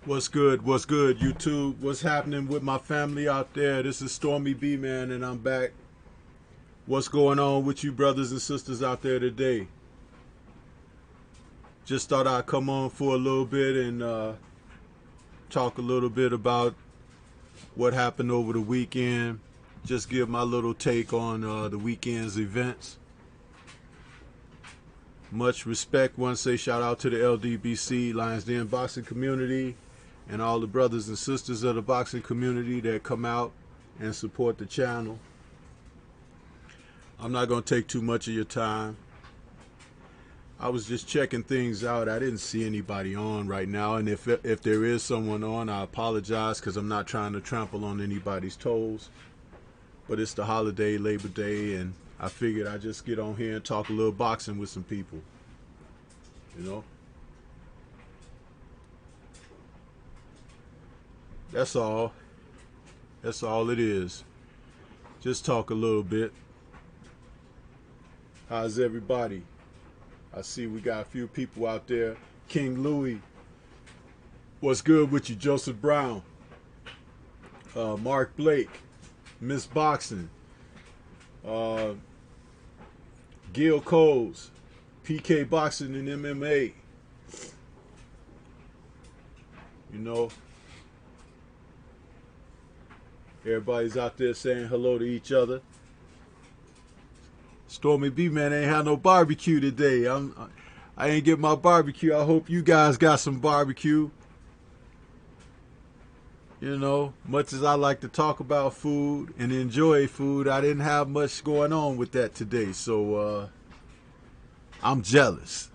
What's good? What's good, YouTube? What's happening with my family out there? This is Stormybman, and I'm back. What's going on with you brothers and sisters out there today? Just thought I'd come on for a little bit and talk a little bit about what happened over the weekend. Just give my little take on the weekend's events. Much respect. Want to say shout out to the LDBC, Lions Den boxing community, and all the brothers and sisters of the boxing community that come out and support the channel. I'm not going to take too much of your time. I was just checking things out. I didn't see anybody on right now, and if there is someone on, I apologize because I'm not trying to trample on anybody's toes. But it's the holiday, Labor Day, and I figured I'd just get on here and talk a little boxing with some people, you know. That's all. That's all it is. Just talk a little bit. How's everybody? I see we got a few people out there. King Louis. What's good with you? Joseph Brown. Mark Blake. Miss Boxing. Gil Coles. PK Boxing and MMA. You know. Everybody's out there saying hello to each other. Stormybman ain't had no barbecue today. I ain't get my barbecue. I hope you guys got some barbecue. You know, much as I like to talk about food and enjoy food, I didn't have much going on with that today. So I'm jealous,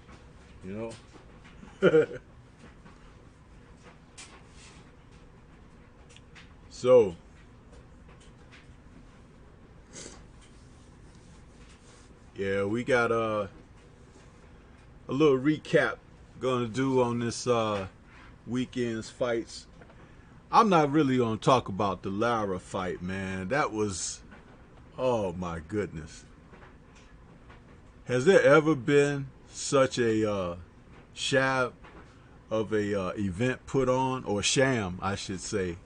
you know. So yeah, we got a little recap gonna do on this weekend's fights. I'm not really gonna talk about the Lara fight, man. That was, oh my goodness. Has there ever been such a sham of a event put on, or sham, I should say?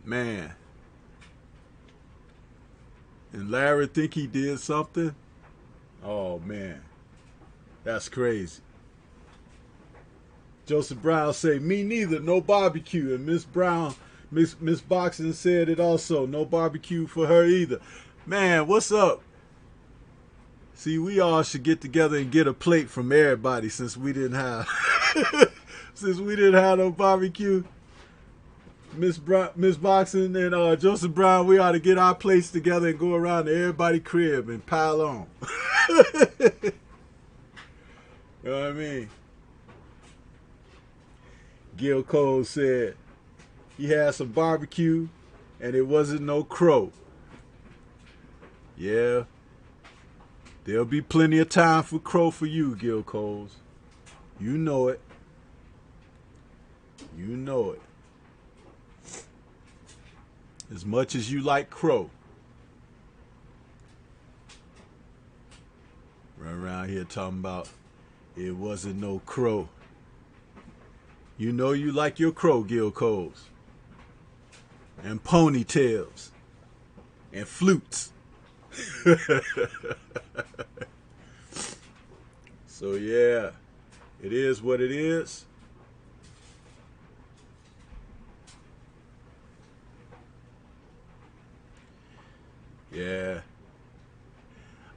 Man. And Larry think he did something? Oh man, that's crazy. Joseph Brown say, me neither, no barbecue. And Miss Brown, Miss Boxing said it also, no barbecue for her either. Man, what's up? See, we all should get together and get a plate from everybody since we didn't have no barbecue. Miss Boxing and Joseph Brown, we ought to get our plates together and go around to everybody's crib and pile on. You know what I mean? Gil Cole said he had some barbecue and it wasn't no crow. Yeah. There'll be plenty of time for crow for you, Gil Coles. You know it. You know it. As much as you like crow. Run around here talking about it wasn't no crow. You know you like your crow, Gil Coles. and ponytails and flutes. So yeah, it is what it is. Yeah.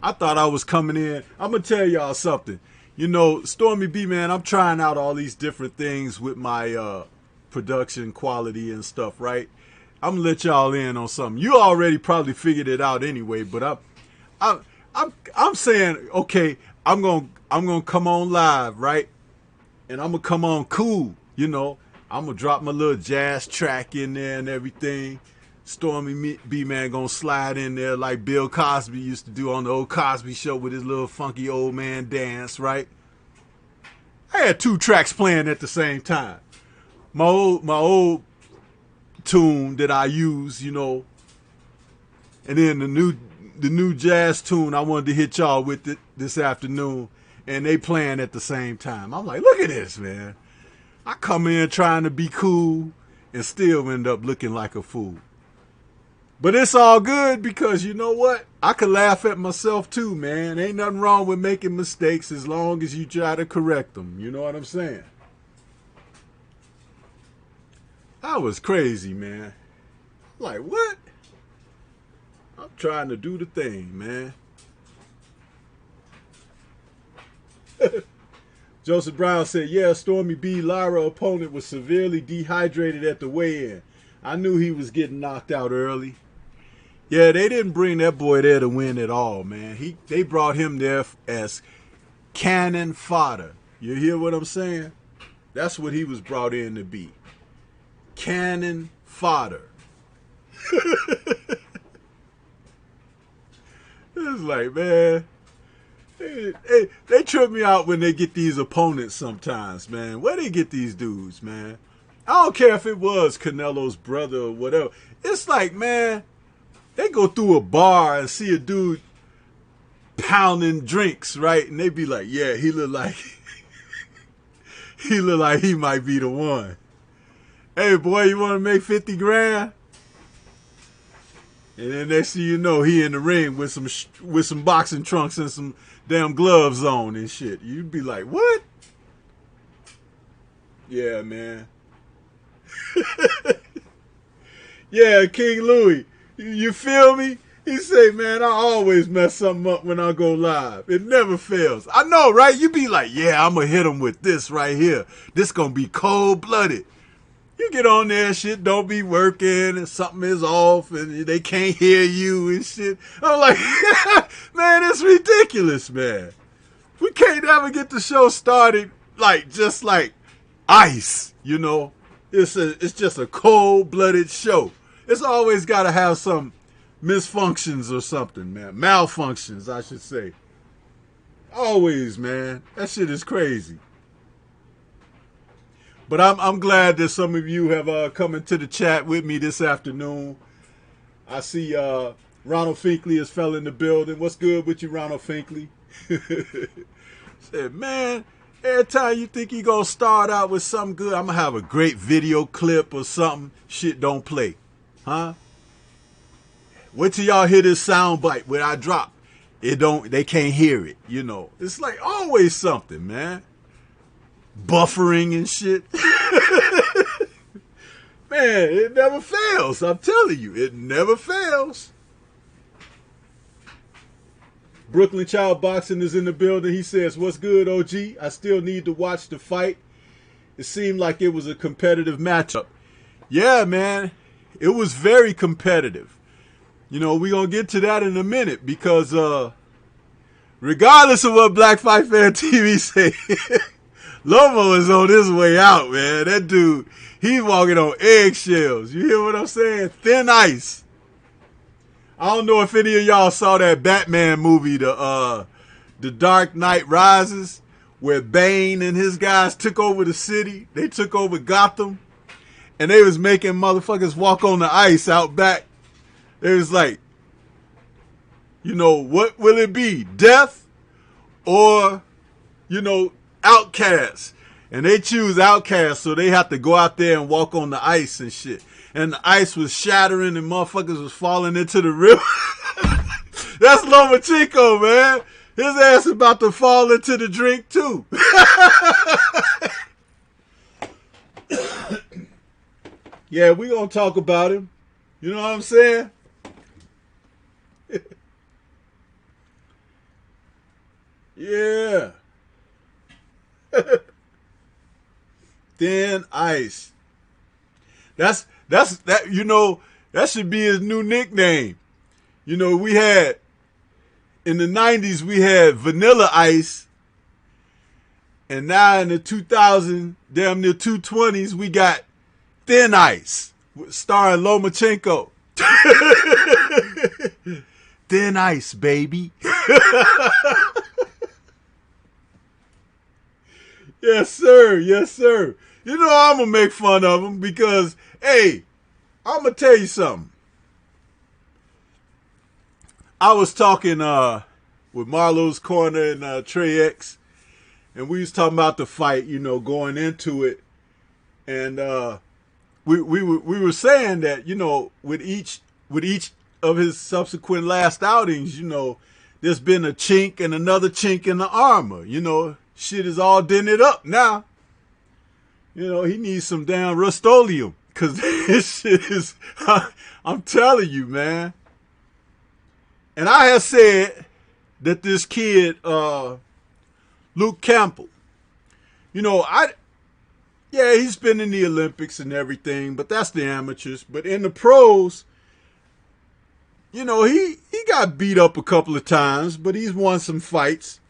I thought I was coming in. I'm going to tell y'all something. You know, Stormybman, I'm trying out all these different things with my production quality and stuff, right? I'm going to let y'all in on something. You already probably figured it out anyway, but I'm saying, okay, I'm going to come on live, right? And I'm going to come on cool, you know. I'm going to drop my little jazz track in there and everything. Stormy B-Man gonna slide in there like Bill Cosby used to do on the old Cosby Show with his little funky old man dance, right? I had 2 tracks playing at the same time. My old tune that I use, you know, and then the new jazz tune I wanted to hit y'all with it this afternoon, and they playing at the same time. I'm like, look at this, man. I come in trying to be cool and still end up looking like a fool. But it's all good because you know what? I could laugh at myself too, man. Ain't nothing wrong with making mistakes as long as you try to correct them. You know what I'm saying? I was crazy, man. Like, what? I'm trying to do the thing, man. Joseph Brown said, yeah, Stormy B. Lara opponent was severely dehydrated at the weigh-in. I knew he was getting knocked out early. Yeah, they didn't bring that boy there to win at all, man. They brought him there as cannon fodder. You hear what I'm saying? That's what he was brought in to be. Cannon fodder. It's like, man, they trip me out when they get these opponents sometimes, man. Where they get these dudes, man? I don't care if it was Canelo's brother or whatever. It's like, man, they go through a bar and see a dude pounding drinks, right? And they be like, yeah, he look like he might be the one. Hey, boy, you want to make 50 grand? And then next thing you know, he in the ring with some boxing trunks and some damn gloves on and shit. You'd be like, what? Yeah, man. Yeah, King Louis. You feel me? He say, man, I always mess something up when I go live. It never fails. I know, right? You be like, yeah, I'm going to hit him with this right here. This going to be cold-blooded. You get on there and shit, don't be working and something is off and they can't hear you and shit. I'm like, man, it's ridiculous, man. We can't ever get the show started just like ice, you know? It's just a cold-blooded show. It's always got to have some misfunctions or something, man. Malfunctions, I should say. Always, man. That shit is crazy. But I'm glad that some of you have come into the chat with me this afternoon. I see Ronald Finkley has fell in the building. What's good with you, Ronald Finkley? Said, man, every time you think you're going to start out with something good, I'm going to have a great video clip or something. Shit don't play. Huh? Wait till y'all hear this sound bite where I drop. They can't hear it, you know. It's like always something, man. Buffering and shit. Man, it never fails. I'm telling you, it never fails. Brooklyn Child Boxing is in the building. He says, what's good, OG? I still need to watch the fight. It seemed like it was a competitive matchup. Yeah, man. It was very competitive. You know, we're going to get to that in a minute because regardless of what Black Fight Fan TV say, Loma is on his way out, man. That dude, he's walking on eggshells. You hear what I'm saying? Thin ice. I don't know if any of y'all saw that Batman movie, the Dark Knight Rises, where Bane and his guys took over the city. They took over Gotham. And they was making motherfuckers walk on the ice out back. It was like, you know, what will it be? Death or, you know, outcasts? And they choose outcasts, so they have to go out there and walk on the ice and shit. and the ice was shattering and motherfuckers was falling into the river. That's Lomachenko, man. His ass about to fall into the drink too. Yeah, we gonna talk about him. You know what I'm saying? Yeah. Thin Ice. That you know, that should be his new nickname. You know, we had in the 90s we had Vanilla Ice, and now in the 2000, damn near 220s, we got Thin Ice, starring Lomachenko. Thin Ice, baby. Yes, sir. Yes, sir. You know I'm going to make fun of him because, hey, I'm going to tell you something. I was talking with Marlo's Corner and Trey X, and we was talking about the fight, you know, going into it. And we were saying that, you know, with each of his subsequent last outings, you know, there's been a chink and another chink in the armor. You know, shit is all dented up now. You know, he needs some damn Rust-Oleum, because this shit is, I'm telling you, man. And I have said that this kid, Luke Campbell, you know, yeah, he's been in the Olympics and everything, but that's the amateurs. But in the pros, you know, he got beat up a couple of times, but he's won some fights.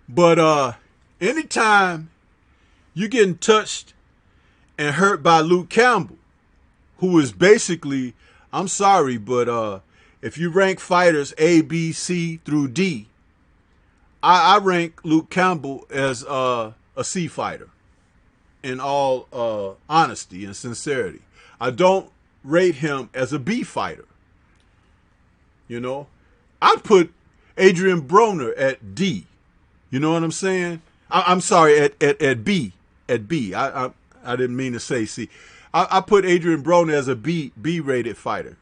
But anytime you're getting touched and hurt by Luke Campbell, who is basically, I'm sorry, but if you rank fighters A, B, C through D, I rank Luke Campbell as a C fighter in all honesty and sincerity. I don't rate him as a B fighter. You know, I put Adrian Broner at D. You know what I'm saying? I'm sorry, at B. At B. I didn't mean to say C. I put Adrian Broner as a B rated fighter.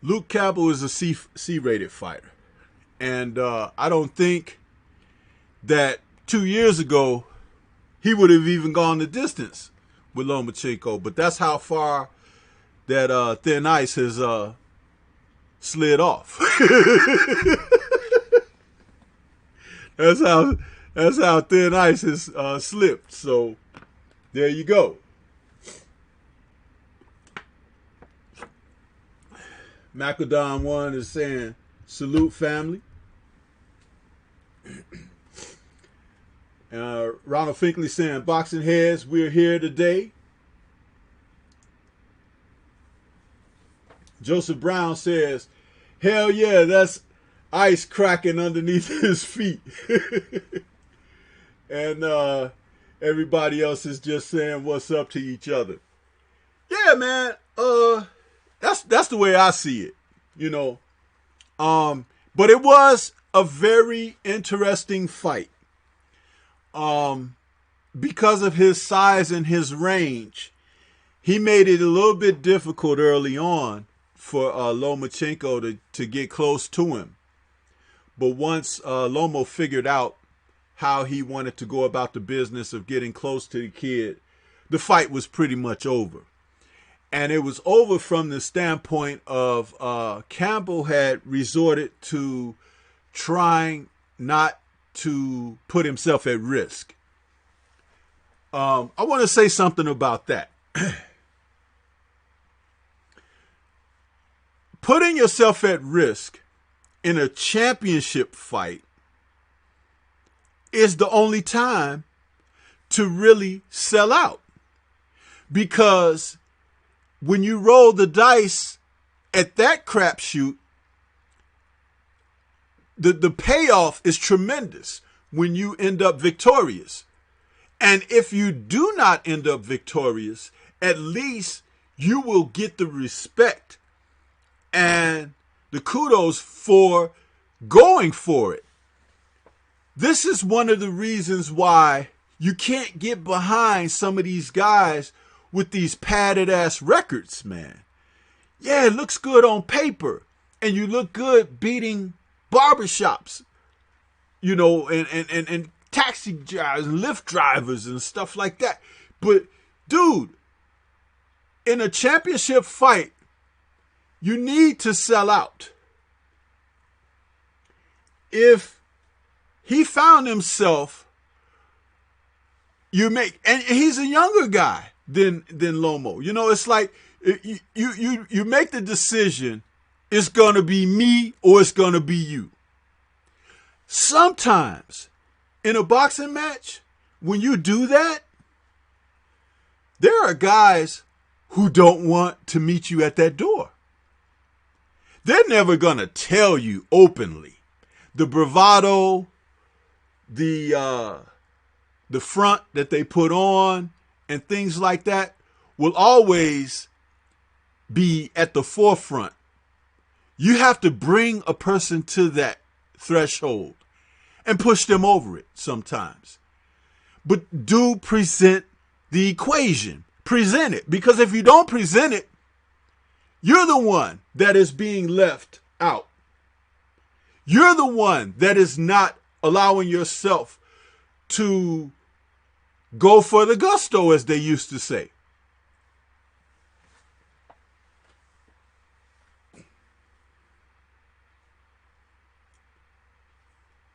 Luke Campbell is a C rated fighter. And I don't think that 2 years ago he would have even gone the distance with Lomachenko. But that's how far that Thin Ice has slid off. That's how Thin Ice has slipped. So there you go. Macadon One is saying, salute family. Ronald Finkley saying, boxing heads, we're here today. Joseph Brown says, hell yeah, that's ice cracking underneath his feet. And everybody else is just saying what's up to each other. Yeah, man. That's the way I see it, you know. But it was a very interesting fight. Because of his size and his range, he made it a little bit difficult early on for Lomachenko to get close to him. But once Loma figured out how he wanted to go about the business of getting close to the kid, the fight was pretty much over. And it was over from the standpoint of Campbell had resorted to trying not to put himself at risk. I want to say something about that. Putting yourself at risk in a championship fight is the only time to really sell out. Because when you roll the dice at that crapshoot, the payoff is tremendous when you end up victorious. And if you do not end up victorious, at least you will get the respect and the kudos for going for it. This is one of the reasons why you can't get behind some of these guys with these padded ass records, man. Yeah, it looks good on paper, and you look good beating barbershops, and taxi drivers and Lyft drivers and stuff like that. But dude, in a championship fight, you need to sell out. If he found himself, and he's a younger guy than Loma. It's like you make the decision, it's gonna be me or it's gonna be you. Sometimes in a boxing match, when you do that, there are guys who don't want to meet you at that door. They're never gonna tell you openly. The bravado, the front that they put on and things like that will always be at the forefront. You have to bring a person to that threshold and push them over it sometimes. But do present the equation. Present it. Because if you don't present it, you're the one that is being left out. You're the one that is not allowing yourself to go for the gusto, as they used to say.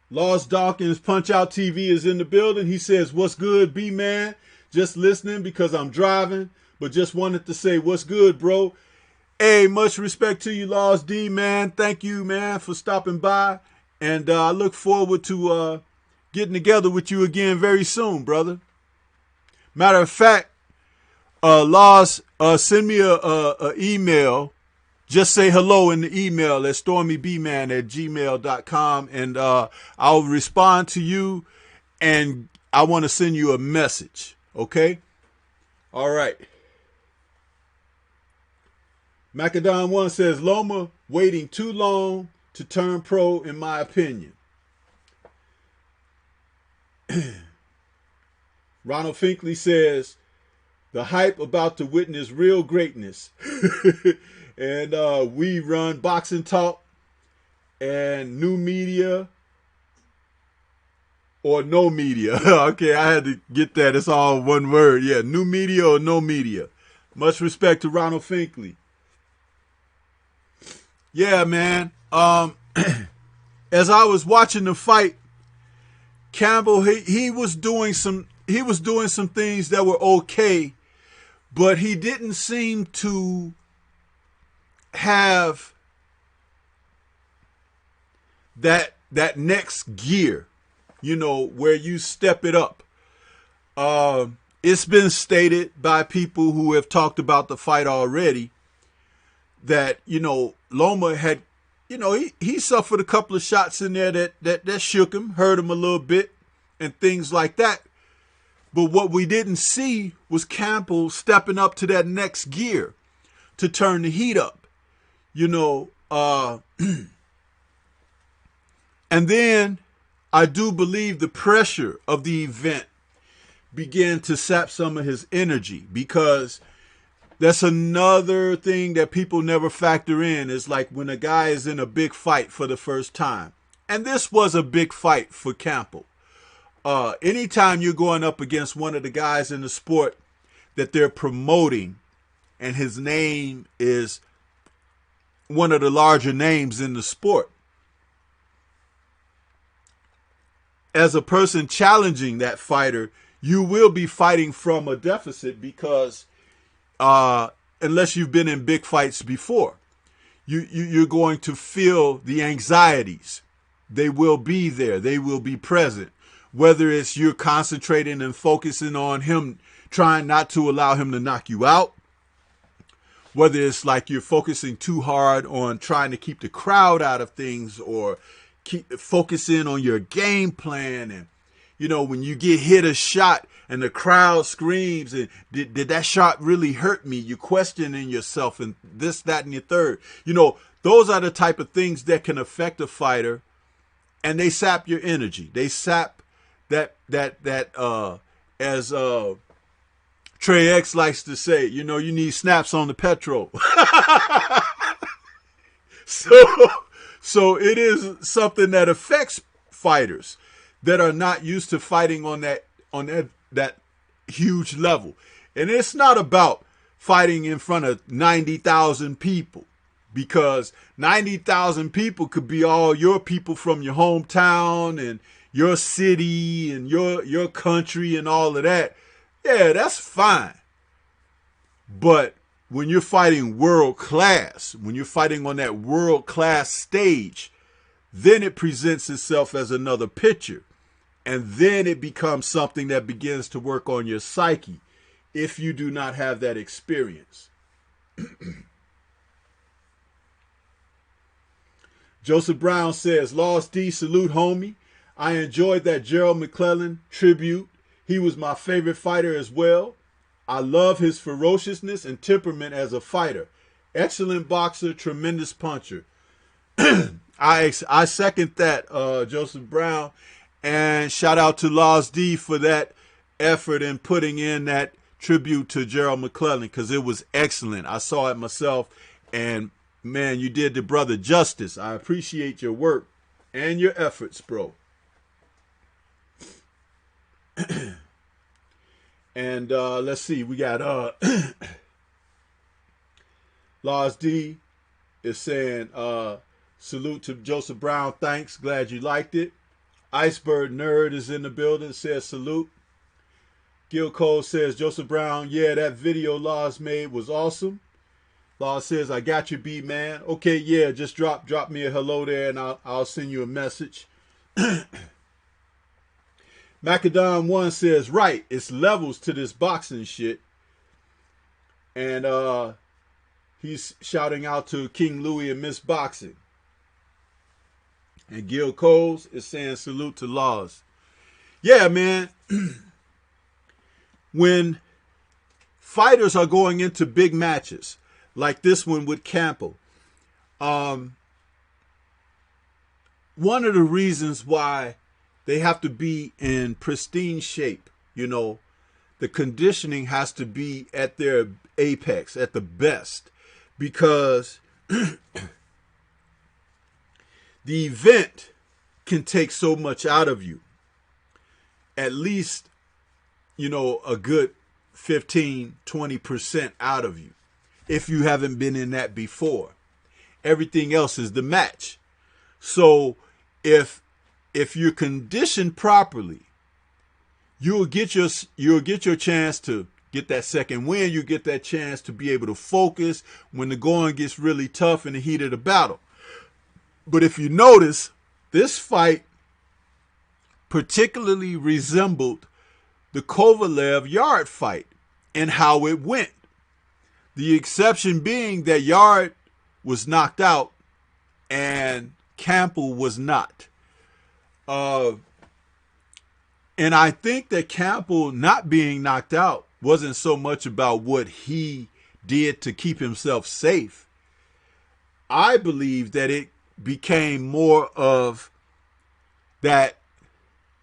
Lost Dawkins Punch Out TV is in the building. He says, "What's good, B-Man? Just listening because I'm driving, but just wanted to say what's good, bro." Hey, much respect to you, Lost D, man. Thank you, man, for stopping by. And I look forward to getting together with you again very soon, brother. Matter of fact, Lost, send me a email. Just say hello in the email at stormybman@gmail.com, and I'll respond to you, and I want to send you a message, okay? All right. Macadon 1 says, Loma waiting too long to turn pro, in my opinion. Ronald Finkley says, the hype about to witness real greatness. And we run Boxing Talk and New Media or No Media. Okay, I had to get that. It's all one word. Yeah, New Media or No Media. Much respect to Ronald Finkley. Yeah, man. As I was watching the fight, Campbell, he was doing some things that were okay, but he didn't seem to have that next gear, where you step it up. It's been stated by people who have talked about the fight already that, Loma had, he suffered a couple of shots in there that shook him, hurt him a little bit and things like that. But what we didn't see was Campbell stepping up to that next gear to turn the heat up, and then I do believe the pressure of the event began to sap some of his energy, because that's another thing that people never factor in, is like when a guy is in a big fight for the first time. And this was a big fight for Campbell. Anytime you're going up against one of the guys in the sport that they're promoting, and his name is one of the larger names in the sport, as a person challenging that fighter, you will be fighting from a deficit, because unless you've been in big fights before, you're going to feel the anxieties. They will be there. They will be present. Whether it's you're concentrating and focusing on him, trying not to allow him to knock you out, whether it's like you're focusing too hard on trying to keep the crowd out of things, or keep focusing on your game plan. And, when you get hit a shot and the crowd screams, and did that shot really hurt me? You're questioning yourself and this, that, and your third. Those are the type of things that can affect a fighter, and they sap your energy. They sap that as Trey X likes to say, you know, you need snaps on the petrol. So it is something that affects fighters that are not used to fighting on that huge level. And it's not about fighting in front of 90,000 people, because 90,000 people could be all your people from your hometown and your city and your country and all of that. Yeah, that's fine. But when you're fighting world class, when you're fighting on that world class stage, then it presents itself as another picture. And then it becomes something that begins to work on your psyche if you do not have that experience. Joseph Brown says, Lost D, salute homie. I enjoyed that Gerald McClellan tribute. He was my favorite fighter as well. I love his ferociousness and temperament as a fighter. Excellent boxer, tremendous puncher. I second that, Joseph Brown. And shout out to Lost D for that effort in putting in that tribute to Gerald McClellan, because it was excellent. I saw it myself, and man, you did the brother justice. I appreciate your work and your efforts, bro. And let's see, we got Lost D is saying salute to Joseph Brown, thanks, glad you liked it. Iceberg Nerd is in the building, says salute. Gil Cole says, Joseph Brown, yeah, that video Laws made was awesome. Laws says, I got you beat, man. Okay, yeah, just drop me a hello there and I'll send you a message. Macadon 1 says, right, it's levels to this boxing shit. And he's shouting out to King Louie and Miss Boxing. And Gil Coles is saying salute to Laws. Yeah, man. When fighters are going into big matches, like this one with Campbell, one of the reasons why they have to be in pristine shape, you know, the conditioning has to be at their apex, at the best, because the event can take so much out of you. At least, you know, a good 15, 20% out of you, if you haven't been in that before. Everything else is the match. So if you're conditioned properly, you'll get your chance to get that second win. You get that chance to be able to focus when the going gets really tough in the heat of the battle. But if you notice, this fight particularly resembled the Kovalev Yard fight and how it went. The exception being that Yard was knocked out and Campbell was not. And I think that Campbell not being knocked out wasn't so much about what he did to keep himself safe. I believe that it became more of that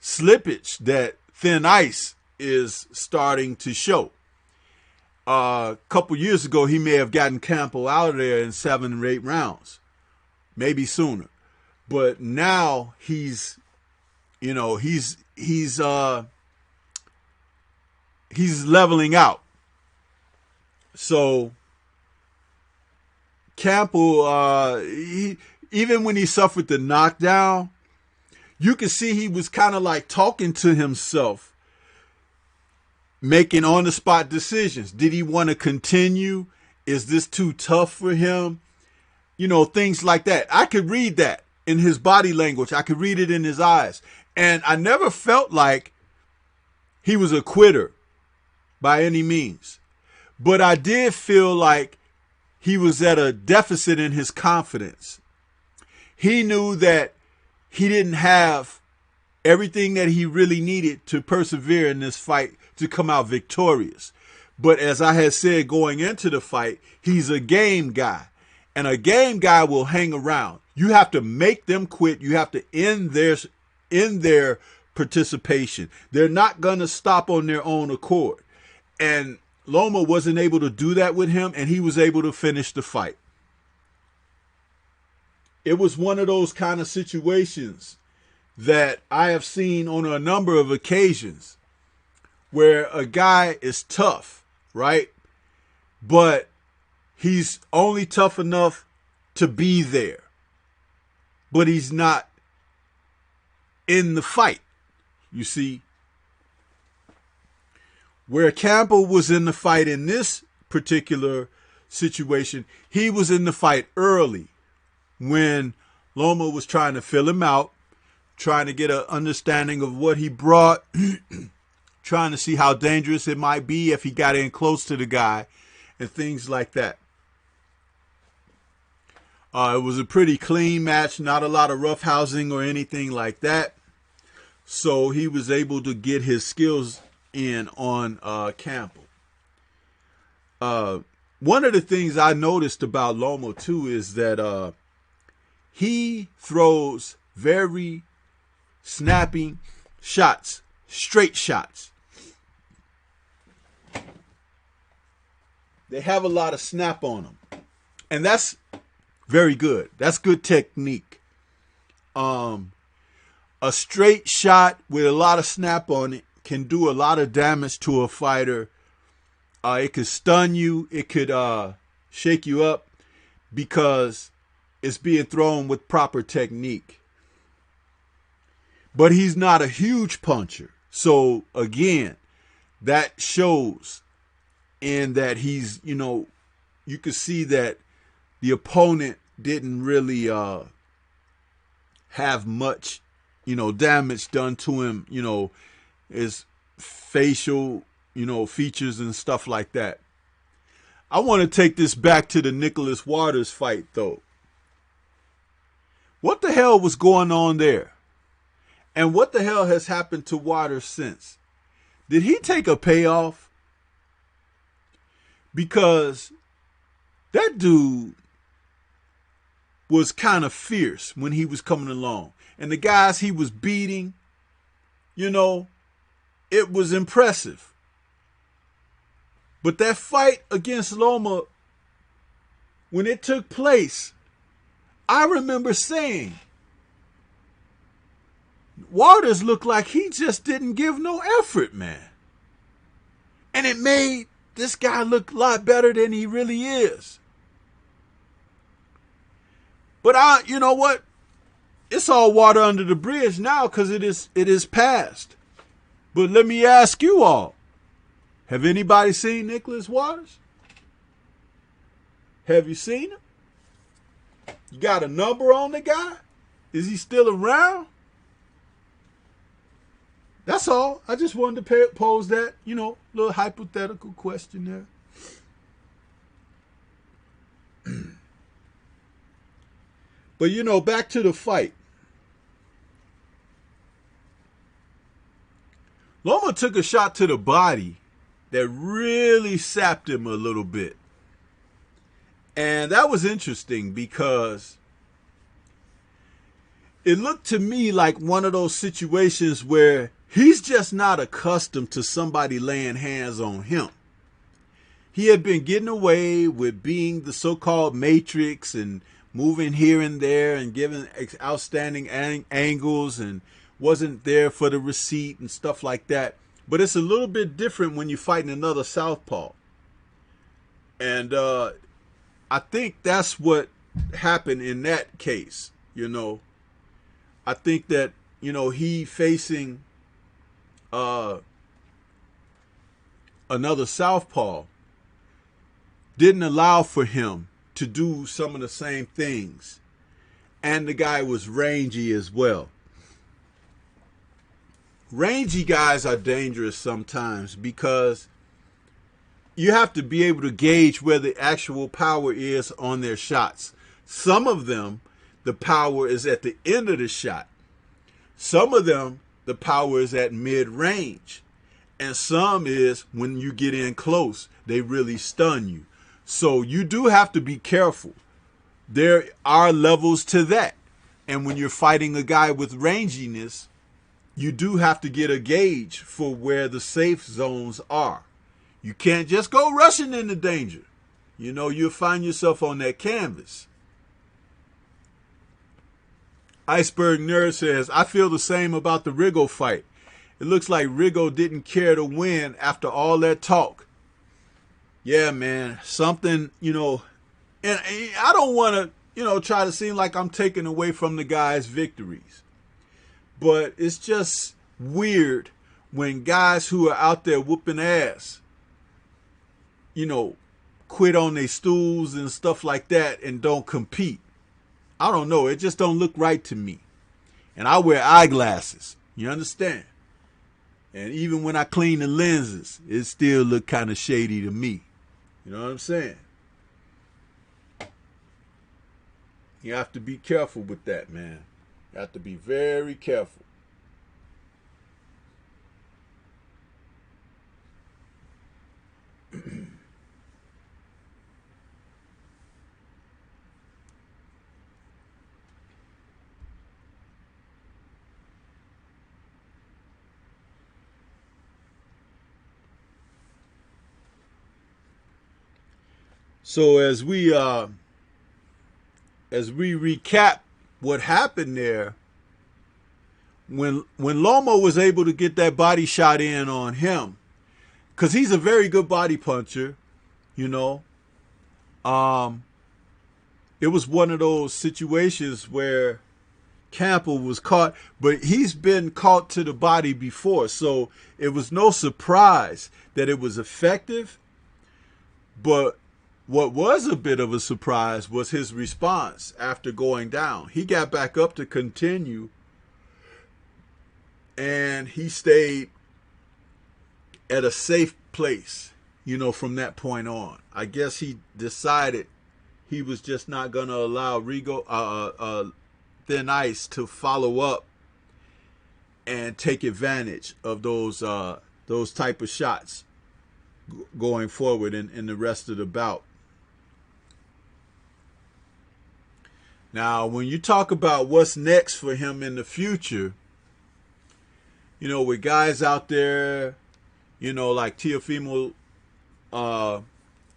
slippage, that thin ice is starting to show. A couple years ago, he may have gotten Campbell out of there in 7 or 8 rounds, maybe sooner. But now he's leveling out. So Campbell, even when he suffered the knockdown, you could see he was kind of like talking to himself, making on-the-spot decisions. Did he want to continue? Is this too tough for him? You know, things like that. I could read that in his body language. I could read it in his eyes. And I never felt like he was a quitter by any means. But I did feel like he was at a deficit in his confidence. He knew that he didn't have everything that he really needed to persevere in this fight to come out victorious. But as I had said going into the fight, he's a game guy. And a game guy will hang around. You have to make them quit. You have to end their participation. They're not going to stop on their own accord. And Loma wasn't able to do that with him, and he was able to finish the fight. It was one of those kind of situations that I have seen on a number of occasions where a guy is tough, right? But he's only tough enough to be there. But he's not in the fight, you see. Where Campbell was in the fight in this particular situation, he was in the fight early when Loma was trying to fill him out, trying to get an understanding of what he brought, trying to see how dangerous it might be if he got in close to the guy and things like that. It was a pretty clean match, not a lot of roughhousing or anything like that. So he was able to get his skills in on Campbell. One of the things I noticed about Loma too is that he throws very snapping shots, straight shots. They have a lot of snap on them, and that's very good. That's good technique. A straight shot with a lot of snap on it can do a lot of damage to a fighter. It could stun you. It could shake you up because it's being thrown with proper technique. But he's not a huge puncher. So, again, that shows in that he's, you could see that the opponent didn't really have much, damage done to him, his facial, features and stuff like that. I want to take this back to the Nicholas Waters fight, though. What the hell was going on there? And what the hell has happened to Waters since? Did he take a payoff? Because that dude was kind of fierce when he was coming along. And the guys he was beating, it was impressive. But that fight against Loma, when it took place, I remember saying, Waters looked like he just didn't give no effort, man. And it made this guy look a lot better than he really is. But you know what? It's all water under the bridge now because it is past. But let me ask you all, have anybody seen Nicholas Waters? Have you seen him? You got a number on the guy? Is he still around? That's all. I just wanted to pose that, little hypothetical question there. But, back to the fight. Loma took a shot to the body that really sapped him a little bit. And that was interesting because it looked to me like one of those situations where he's just not accustomed to somebody laying hands on him. He had been getting away with being the so-called matrix and moving here and there and giving outstanding angles and wasn't there for the receipt and stuff like that. But it's a little bit different when you're fighting another southpaw. And I think that's what happened in that case, I think that, he facing another southpaw didn't allow for him to do some of the same things. And the guy was rangy as well. Rangy guys are dangerous sometimes because you have to be able to gauge where the actual power is on their shots. Some of them, the power is at the end of the shot. Some of them, the power is at mid-range. And some is when you get in close, they really stun you. So you do have to be careful. There are levels to that. And when you're fighting a guy with ranginess, you do have to get a gauge for where the safe zones are. You can't just go rushing into danger. You know, you'll find yourself on that canvas. Iceberg Nerd says, I feel the same about the Riggo fight. It looks like Riggo didn't care to win after all that talk. Yeah, man, something, you know, and I don't want to, you know, try to seem like I'm taking away from the guy's victories. But it's just weird when guys who are out there whooping ass, you know, quit on their stools and stuff like that and don't compete. I don't know. It just don't look right to me. And I wear eyeglasses. You understand? And even when I clean the lenses, it still look kind of shady to me. You know what I'm saying? You have to be careful with that, man. You have to be very careful. So as we recap what happened there, when Loma was able to get that body shot in on him, because he's a very good body puncher, you know. It was one of those situations where Campbell was caught, but he's been caught to the body before, so it was no surprise that it was effective. But what was a bit of a surprise was his response after going down. He got back up to continue, and he stayed at a safe place, you know, from that point on. I guess he decided he was just not going to allow Thin Ice to follow up and take advantage of those type of shots going forward in the rest of the bout. Now, when you talk about what's next for him in the future, you know, with guys out there, you know, like Teofimo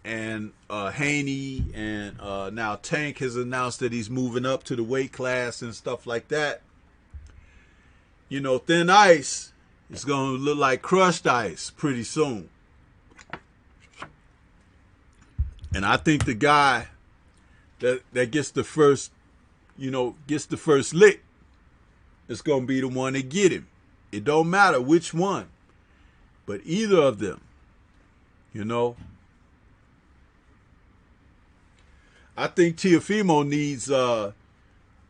and Haney, and now Tank has announced that he's moving up to the weight class and stuff like that. You know, Thin Ice is going to look like crushed ice pretty soon. And I think the guy that gets the first, you know, gets the first lick is going to be the one that get him. It don't matter which one, but either of them, you know. I think Teofimo needs a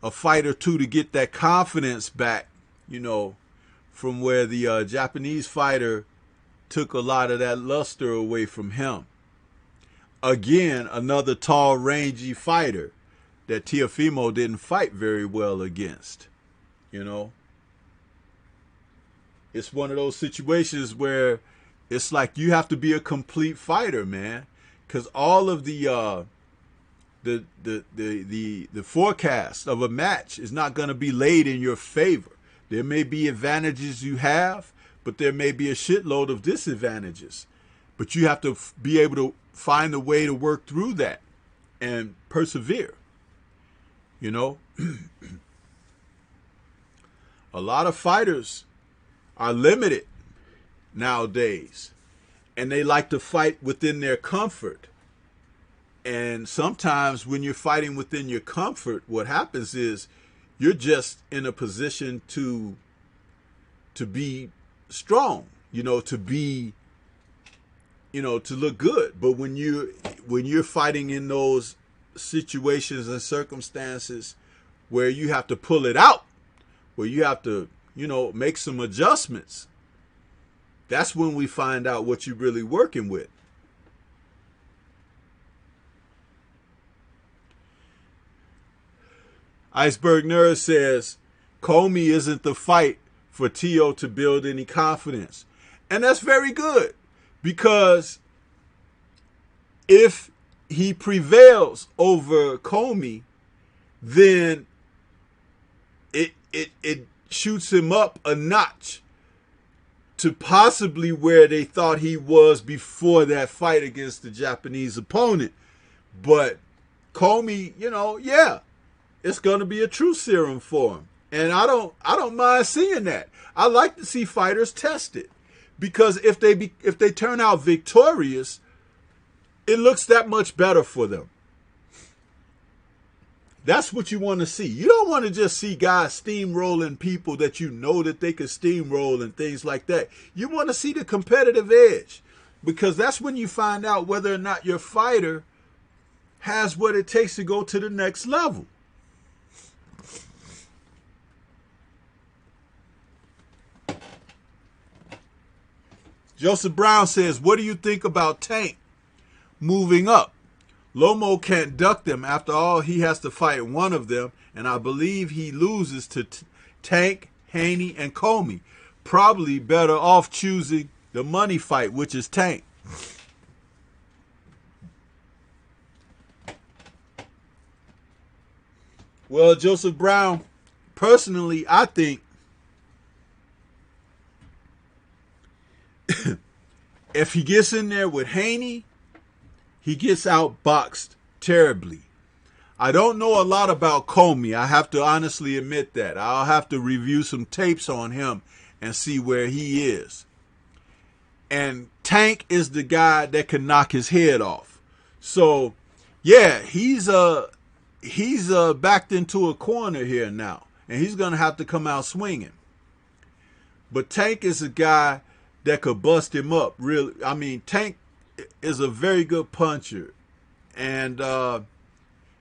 fight or two to get that confidence back, you know, from where the Japanese fighter took a lot of that luster away from him. Again, another tall, rangy fighter that Teofimo didn't fight very well against, you know. It's one of those situations where it's like you have to be a complete fighter, man, because all of the forecast of a match is not going to be laid in your favor. There may be advantages you have, but there may be a shitload of disadvantages. But you have to be able to find a way to work through that and persevere. You know, a lot of fighters are limited nowadays, and they like to fight within their comfort. And sometimes when you're fighting within your comfort, what happens is you're just in a position to be strong, you know, to be, you know, to look good. But when you're fighting in those situations and circumstances where you have to pull it out, where you have to, you know, make some adjustments, that's when we find out what you're really working with. Iceberg Nerd says, Comey isn't the fight for Tio to build any confidence. And that's very good, because if he prevails over Comey, then it shoots him up a notch to possibly where they thought he was before that fight against the Japanese opponent. But Comey, yeah, it's going to be a true serum for him. And I don't mind seeing that. I like to see fighters tested, because if they turn out victorious, it looks that much better for them. That's what you want to see. You don't want to just see guys steamrolling people that you know that they could steamroll and things like that. You want to see the competitive edge, because that's when you find out whether or not your fighter has what it takes to go to the next level. Joseph Brown says, what do you think about Tank moving up? Loma can't duck them. After all, he has to fight one of them, and I believe he loses to Tank, Haney, and Comey. Probably better off choosing the money fight, which is Tank. Well, Joseph Brown, personally, I think if he gets in there with Haney, he gets outboxed terribly. I don't know a lot about Comey. I have to honestly admit that. I'll have to review some tapes on him and see where he is. And Tank is the guy that can knock his head off. So, yeah, he's backed into a corner here now, and he's going to have to come out swinging. But Tank is a guy that could bust him up. Really, I mean, Tank is a very good puncher, and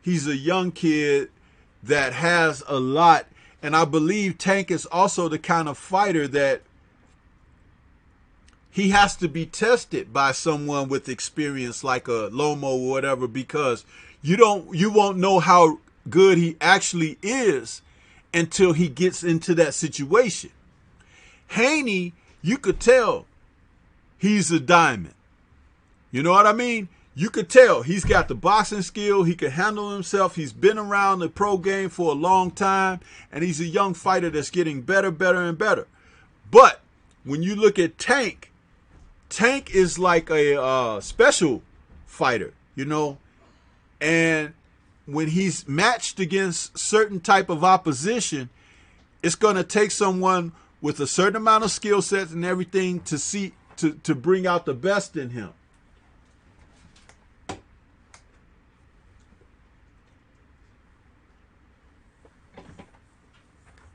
he's a young kid that has a lot. And I believe Tank is also the kind of fighter that he has to be tested by someone with experience like a Loma or whatever, because you won't know how good he actually is until he gets into that situation. Haney, you could tell he's a diamond. You know what I mean? You could tell he's got the boxing skill. He can handle himself. He's been around the pro game for a long time, and he's a young fighter that's getting better, and better. But when you look at Tank, Tank is like a special fighter, and when he's matched against certain type of opposition, it's going to take someone with a certain amount of skill sets and everything to bring out the best in him.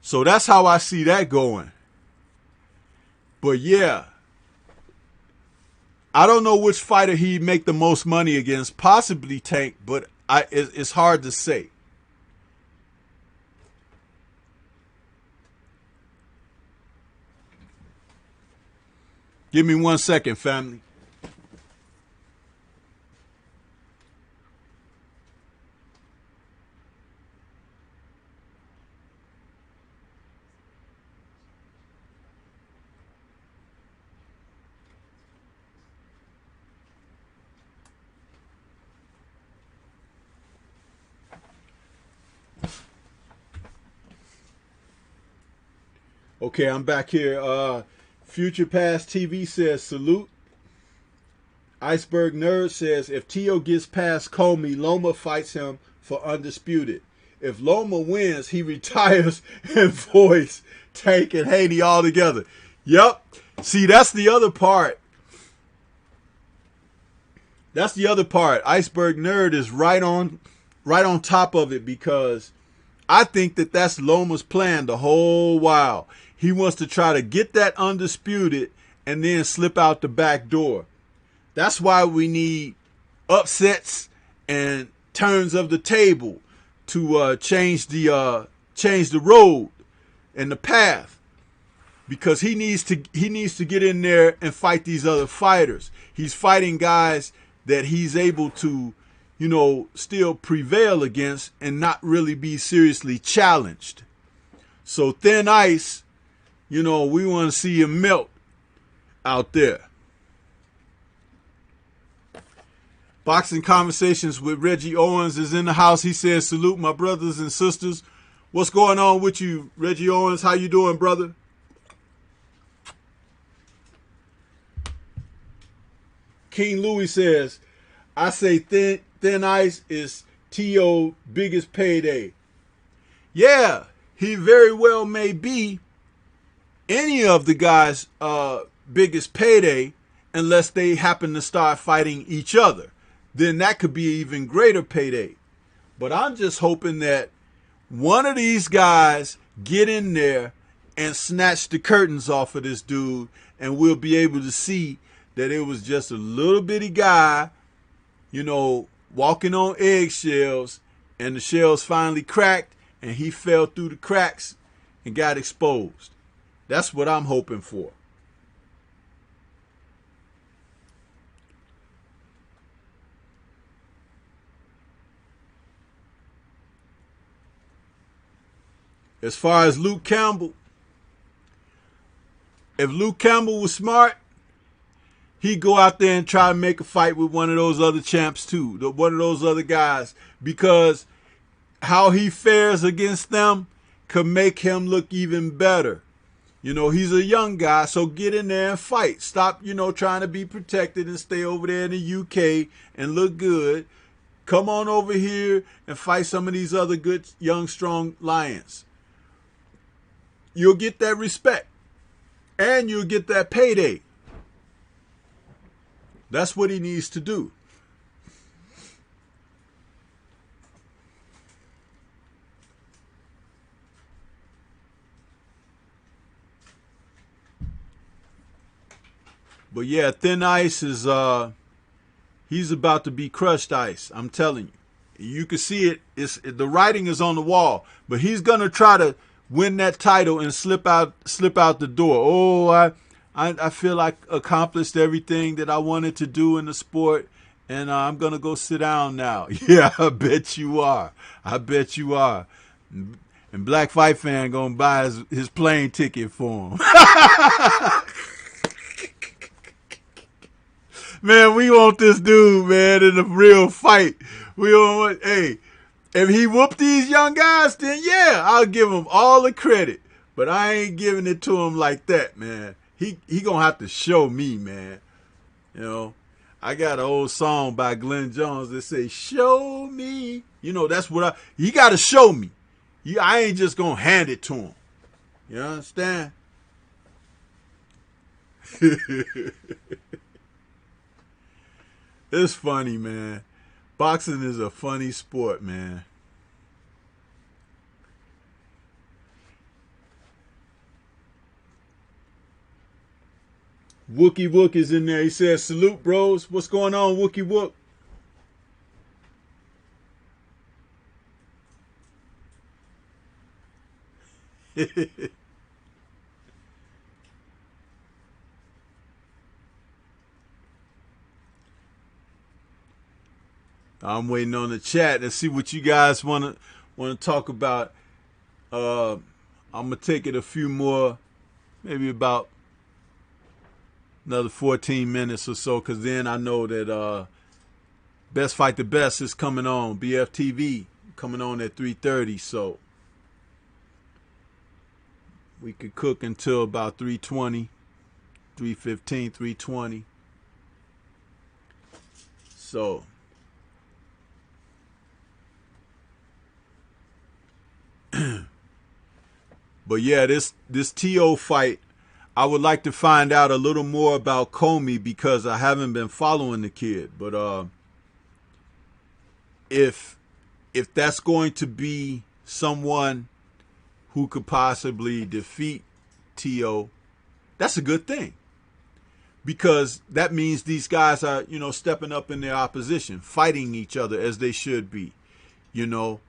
So that's how I see that going. But yeah, I don't know which fighter he'd make the most money against. Possibly Tank, but it's hard to say. Give me 1 second, family. Okay, I'm back here. Future Past TV says, salute. Iceberg Nerd says, if Tio gets past Comey, Loma fights him for undisputed. If Loma wins, he retires and voids Tank and Haney all together. Yep. See, that's the other part. That's the other part. Iceberg Nerd is right on top of it, because I think that that's Loma's plan the whole while. He wants to try to get that undisputed and then slip out the back door. That's why we need upsets and turns of the table to change the road and the path, because he needs to get in there and fight these other fighters. He's fighting guys that he's able to, still prevail against and not really be seriously challenged. So thin ice, we want to see him melt out there. Boxing Conversations with Reggie Owens is in the house. He says, salute my brothers and sisters. What's going on with you, Reggie Owens? How you doing, brother? King Louis says, I say Thin Ice is T.O. biggest payday. Yeah, he very well may be any of the guys' biggest payday unless they happen to start fighting each other. Then that could be an even greater payday. But I'm just hoping that one of these guys get in there and snatch the curtains off of this dude, and we'll be able to see that it was just a little bitty guy, you know, walking on eggshells, and the shells finally cracked, and he fell through the cracks and got exposed. That's what I'm hoping for. As far as Luke Campbell, if Luke Campbell was smart, he'd go out there and try to make a fight with one of those other champs too, one of those other guys, because how he fares against them could make him look even better. You know, he's a young guy, so get in there and fight. Stop, you know, trying to be protected and stay over there in the UK and look good. Come on over here and fight some of these other good, young, strong lions. You'll get that respect. And you'll get that payday. That's what he needs to do. But yeah, Thin Ice is he's about to be crushed ice. I'm telling you. You can see it. The writing is on the wall. But he's gonna try to win that title and slip out the door. Oh, I feel like accomplished everything that I wanted to do in the sport, and I'm gonna go sit down now. Yeah, I bet you are. I bet you are. And Black Fight Fan gonna buy his plane ticket for him. Man, we want this dude, man, in a real fight. We don't want, hey, if he whooped these young guys, then yeah, I'll give him all the credit. But I ain't giving it to him like that, man. He gonna have to show me, man. You know, I got an old song by Glenn Jones that say, "Show me." You know, that's what he got to show me. I ain't just gonna hand it to him. You understand? It's funny, man. Boxing is a funny sport, man. Wookie Wook is in there. He says, salute, bros. What's going on, Wookie Wook? I'm waiting on the chat to see what you guys want to talk about. I'm gonna take it a few more, maybe about another 14 minutes or so, because then I know that Best Fight the Best is coming on, BFTV coming on at 3:30, so we could cook until about 3:20, 3:15, 3:20. So but yeah, this TO fight, I would like to find out a little more about Comey, because I haven't been following the kid. But if that's going to be someone who could possibly defeat TO, that's a good thing, because that means these guys are, you know, stepping up in their opposition, fighting each other as they should be. You know,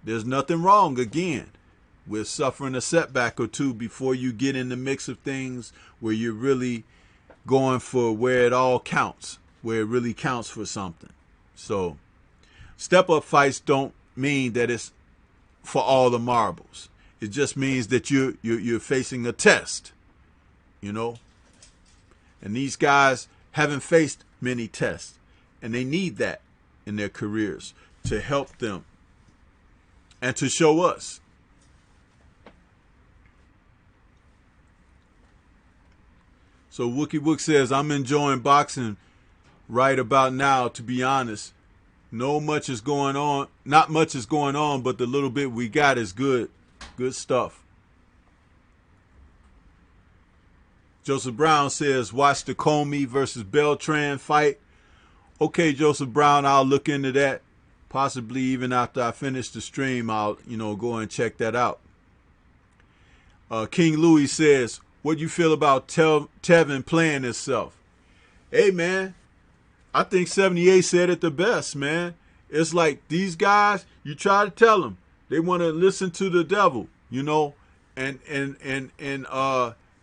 there's nothing wrong, again, with suffering a setback or two before you get in the mix of things where you're really going for where it all counts, where it really counts for something. So step up fights don't mean that it's for all the marbles. It just means that you're facing a test, you know. And these guys haven't faced many tests, and they need that in their careers to help them and to show us. So Wookie Wook says, I'm enjoying boxing right about now, to be honest. No much is going on. Not much is going on, but the little bit we got is good. Good stuff. Joseph Brown says, watch the Comey versus Beltran fight. Okay, Joseph Brown, I'll look into that. Possibly even after I finish the stream, I'll, go and check that out. King Louis says, what you feel about Tevin playing himself? Hey, man, I think 78 said it the best, man. It's like these guys, you try to tell them, they want to listen to the devil, and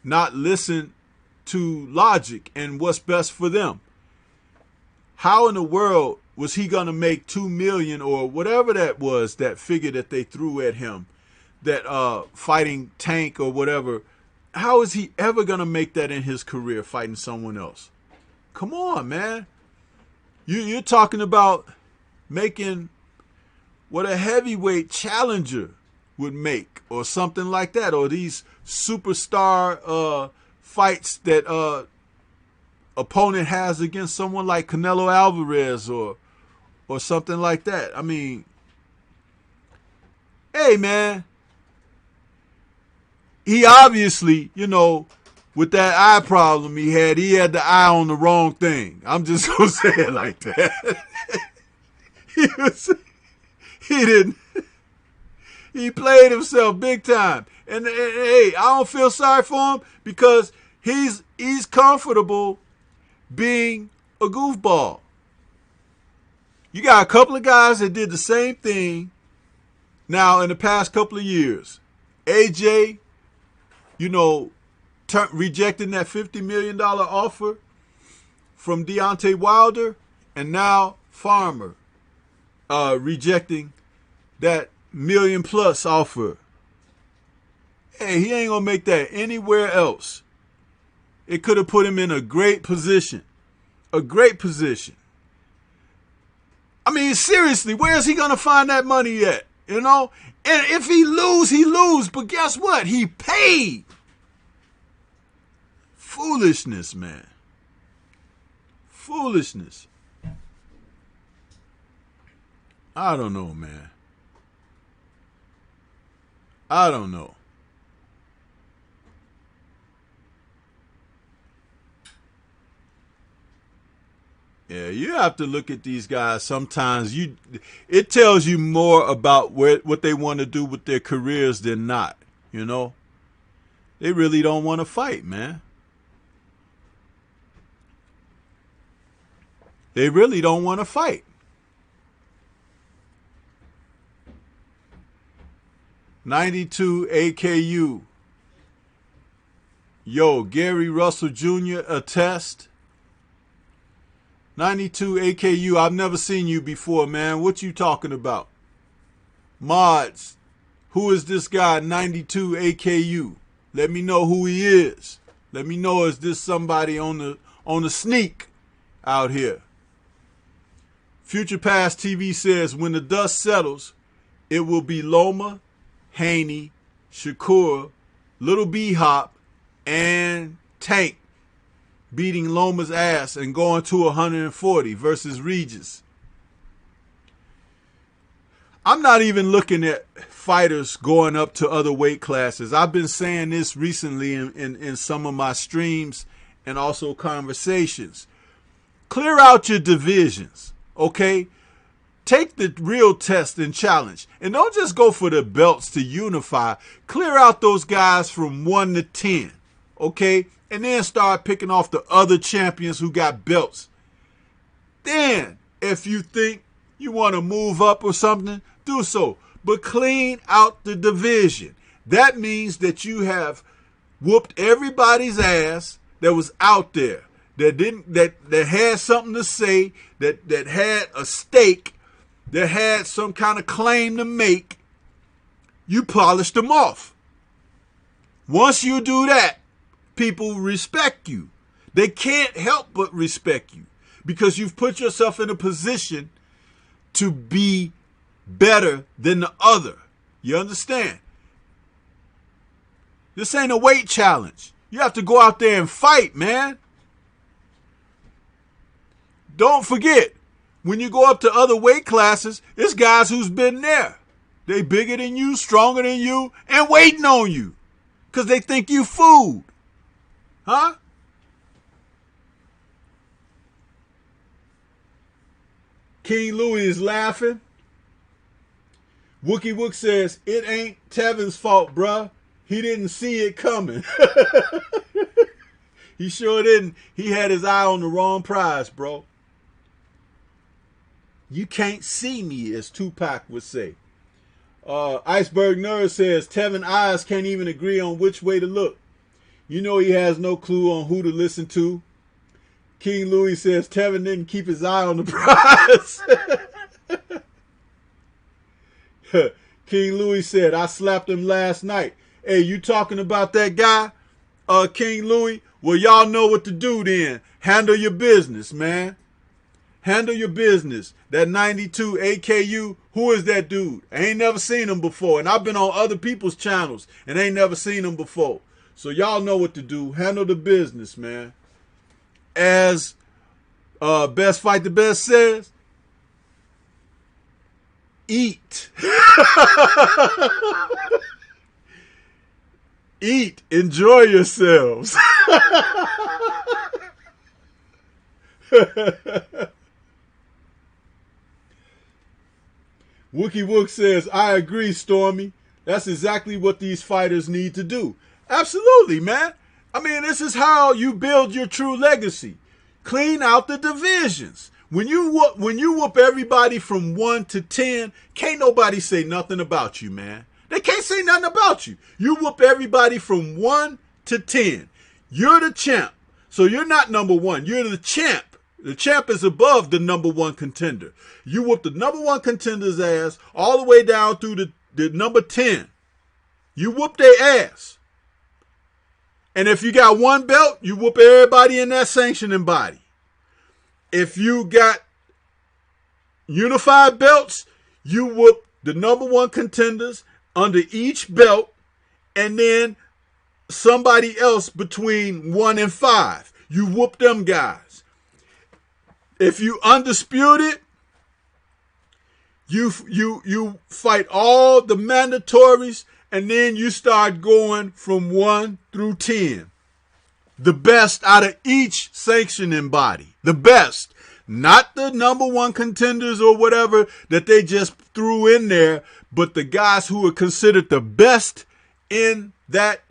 not listen to logic and what's best for them. How in the world was he going to make 2 million or whatever that was, that figure that they threw at him, that fighting Tank or whatever? How is he ever going to make that in his career fighting someone else? Come on, man. You're talking about making what a heavyweight challenger would make or something like that, or these superstar fights that opponent has against someone like Canelo Alvarez or something like that. I mean, hey, man, he obviously, with that eye problem he had the eye on the wrong thing. I'm just going to say it like that. He played himself big time. And hey, I don't feel sorry for him because he's comfortable being a goofball. You got a couple of guys that did the same thing now in the past couple of years. AJ, rejecting that $50 million offer from Deontay Wilder, and now Farmer rejecting that $1 million+ offer. Hey, he ain't gonna make that anywhere else. It could have put him in a great position. A great position. I mean, seriously, where is he gonna find that money at? And if he lose, he lose. But guess what? He paid. Foolishness, man. Foolishness. I don't know, man. I don't know. Yeah, you have to look at these guys. Sometimes it tells you more about what they want to do with their careers than not. They really don't want to fight, man. They really don't want to fight. '92 AKU. Yo, Gary Russell Jr. attest. 92 AKU, I've never seen you before, man. What you talking about? Mods, who is this guy, 92 AKU? Let me know who he is. Let me know, is this somebody on the sneak out here? Future Past TV says, when the dust settles, it will be Loma, Haney, Shakur, Little B-Hop, and Tank beating Loma's ass and going to 140 versus Regis. I'm not even looking at fighters going up to other weight classes. I've been saying this recently in some of my streams and also conversations. Clear out your divisions, okay? Take the real test and challenge. And don't just go for the belts to unify. Clear out those guys from 1 to 10, okay? And then start picking off the other champions who got belts. Then, if you think you want to move up or something, do so. But clean out the division. That means that you have whooped everybody's ass that was out there, that had something to say, that had a stake, that had some kind of claim to make. You polished them off. Once you do that, people respect you. They can't help but respect you because you've put yourself in a position to be better than the other. You understand? This ain't a weight challenge. You have to go out there and fight, man. don't forget, when you go up to other weight classes, it's guys who's been there. They bigger than you, stronger than you, and waiting on you. Because they think you food. Huh? King Louis is laughing. Wookie Wook says, it ain't Tevin's fault, bruh. He didn't see it coming. He sure didn't. He had his eye on the wrong prize, bro. You can't see me, as Tupac would say. Iceberg Nerd says, Tevin eyes can't even agree on which way to look. You know he has no clue on who to listen to. King Louis says, Tevin didn't keep his eye on the prize. King Louis said, I slapped him last night. Hey, you talking about that guy, King Louis? Well, y'all know what to do then. Handle your business, man. Handle your business. That 92 AKU, who is that dude? I ain't never seen him before. And I've been on other people's channels and ain't never seen him before. So y'all know what to do. Handle the business, man. As Best Fight the Best says, eat. Eat. Enjoy yourselves. Wookie Wook says, I agree, Stormy. That's exactly what these fighters need to do. Absolutely, man. I mean, this is how you build your true legacy. Clean out the divisions. When you whoop everybody from 1 to 10, can't nobody say nothing about you, man. They can't say nothing about you. You whoop everybody from 1 to 10. You're the champ. So you're not number 1. You're the champ. The champ is above the number 1 contender. You whoop the number 1 contender's ass all the way down through the number 10. You whoop their ass. And if you got 1 belt, you whoop everybody in that sanctioning body. If you got unified belts, you whoop the number 1 contenders under each belt, and then somebody else between 1 and 5. You whoop them guys. If you undisputed, you fight all the mandatories, and then you start going from 1 through 10. The best out of each sanctioning body. The best. Not the number 1 contenders or whatever that they just threw in there, but the guys who are considered the best in that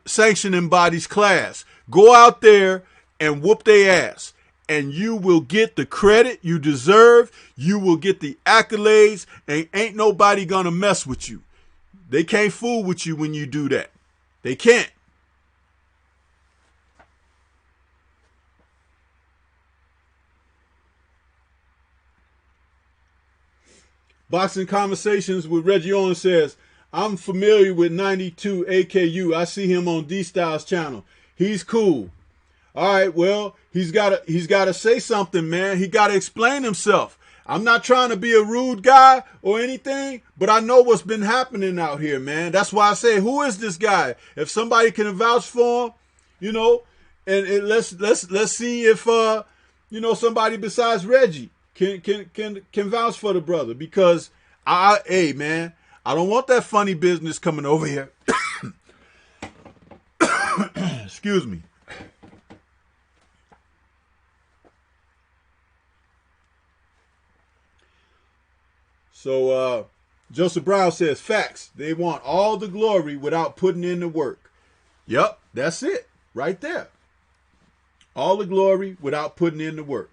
sanctioning bodies class. Go out there and whoop their ass. And you will get the credit you deserve. You will get the accolades. And ain't nobody gonna mess with you. They can't fool with you when you do that. They can't. Boxing Conversations with Reggie Owens says, I'm familiar with 92 AKU. I see him on D-Styles channel. He's cool. All right, well, he's got to say something, man. He got to explain himself. I'm not trying to be a rude guy or anything, but I know what's been happening out here, man. That's why I say, who is this guy? If somebody can vouch for him, you know, and let's see if somebody besides Reggie can vouch for the brother, because hey man, I don't want that funny business coming over here. Excuse me. So Joseph Brown says, facts. They want all the glory without putting in the work. Yep, that's it right there. All the glory without putting in the work.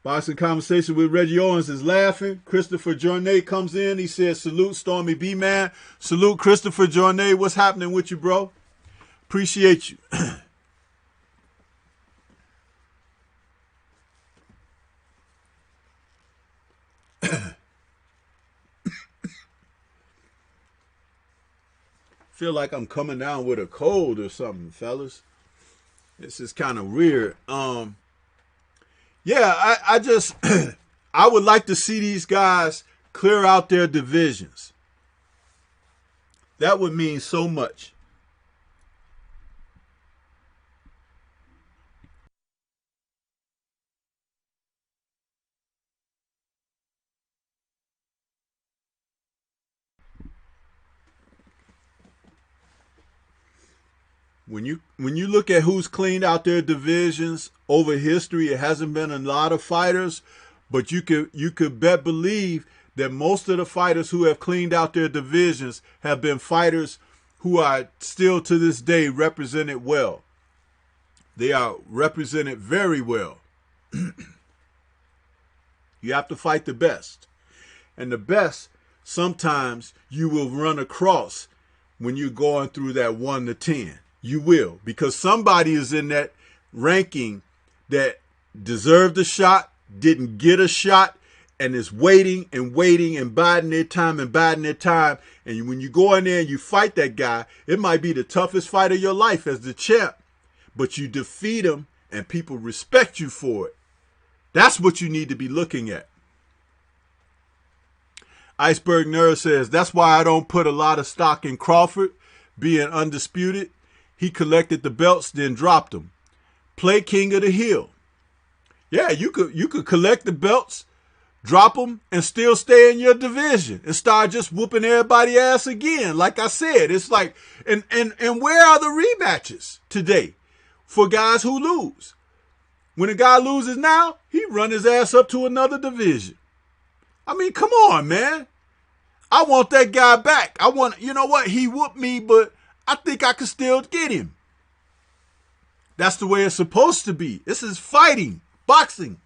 Boxing Conversation with Reggie Owens is laughing. Christopher Journay comes in. He says, salute Stormybman. Salute Christopher Journay. What's happening with you, bro? Appreciate you. Feel like I'm coming down with a cold or something, fellas. This is kind of weird. Yeah, I just I would like to see these guys clear out their divisions. That would mean so much. When you look at who's cleaned out their divisions over history, it hasn't been a lot of fighters, but you could bet believe that most of the fighters who have cleaned out their divisions have been fighters who are still to this day represented well. They are represented very well. You have to fight the best. And the best, sometimes you will run across when you're going through that 1 to 10. You will, because somebody is in that ranking that deserved a shot, didn't get a shot, and is waiting and waiting and biding their time and biding their time. And when you go in there and you fight that guy, it might be the toughest fight of your life as the champ, but you defeat him and people respect you for it. That's what you need to be looking at. Iceberg Nerd says, that's why I don't put a lot of stock in Crawford being undisputed. He collected the belts, then dropped them. Play King of the Hill. Yeah, you could collect the belts, drop them, and still stay in your division and start just whooping everybody's ass again. Like I said, it's like, and where are the rematches today for guys who lose? When a guy loses now, he run his ass up to another division. I mean, come on, man. I want that guy back. You know what? He whooped me, but I think I can still get him. That's the way it's supposed to be. This is fighting, boxing.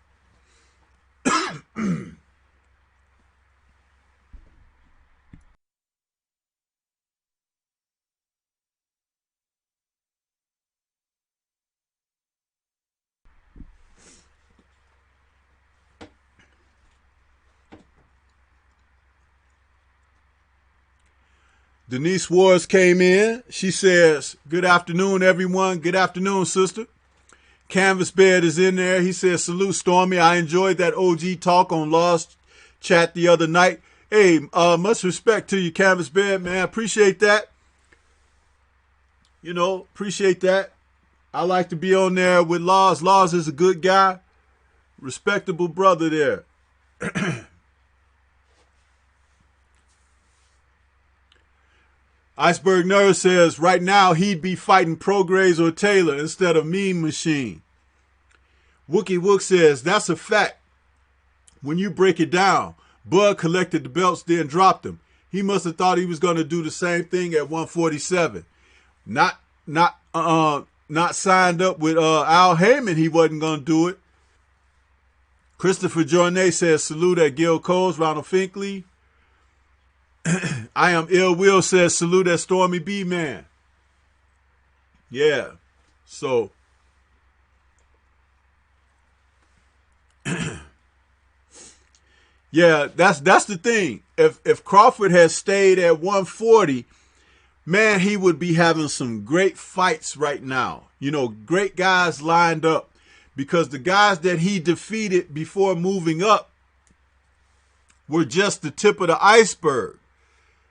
Denise Wars came in. She says, good afternoon, everyone. Good afternoon, sister. Canvas Bed is in there. He says, salute, Stormy. I enjoyed that OG talk on Lost Chat the other night. Hey, much respect to you, Canvas Bed, man. Appreciate that. Appreciate that. I like to be on there with Laws. Laws is a good guy. Respectable brother there. Iceberg Nerd says, right now he'd be fighting Prograis or Taylor instead of Mean Machine. Wookie Wook says, that's a fact. When you break it down, Bud collected the belts, then dropped them. He must have thought he was going to do the same thing at 147. Not signed up with Al Heyman, he wasn't going to do it. Christopher Jornet says, salute at Gil Coles, Ronald Finkley. I am Ill Will says, salute at Stormybman. Yeah. So, yeah, that's the thing. If Crawford had stayed at 140, man, he would be having some great fights right now. Great guys lined up, because the guys that he defeated before moving up were just the tip of the iceberg.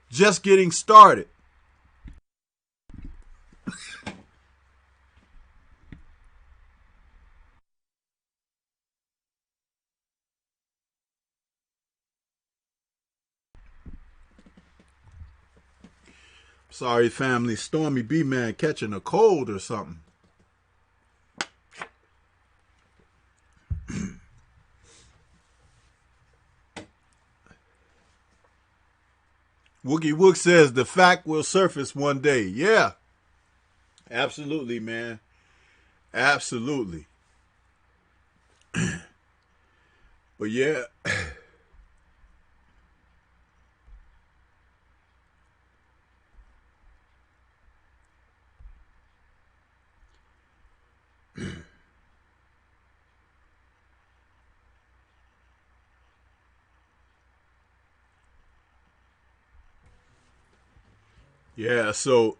Just getting started. Sorry, family. Stormybman catching a cold or something. Woogie Wook says the fact will surface one day. Yeah. Absolutely, man. Absolutely. But yeah. Yeah, so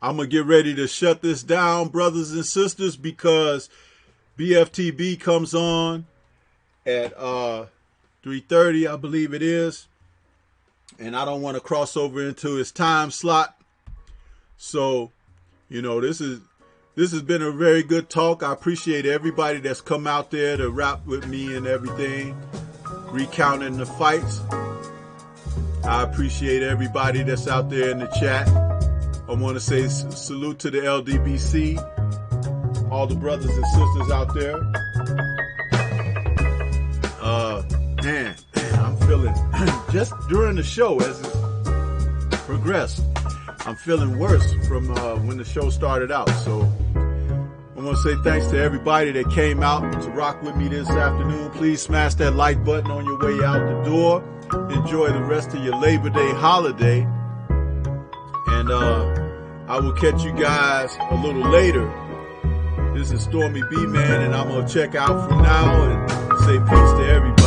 I'm going to get ready to shut this down, brothers and sisters, because BFTB comes on at 3:30, I believe it is. And I don't want to cross over into his time slot. So, this has been a very good talk. I appreciate everybody that's come out there to rap with me and everything, recounting the fights. I appreciate everybody that's out there in the chat. I want to say salute to the LDBC, all the brothers and sisters out there. Man, I'm feeling, just during the show as it progressed, I'm feeling worse from when the show started out. So I want to say thanks to everybody that came out to rock with me this afternoon. Please smash that like button on your way out the door. Enjoy the rest of your Labor Day holiday. And I will catch you guys a little later. This is Stormybman, and I'm going to check out from now and say peace to everybody.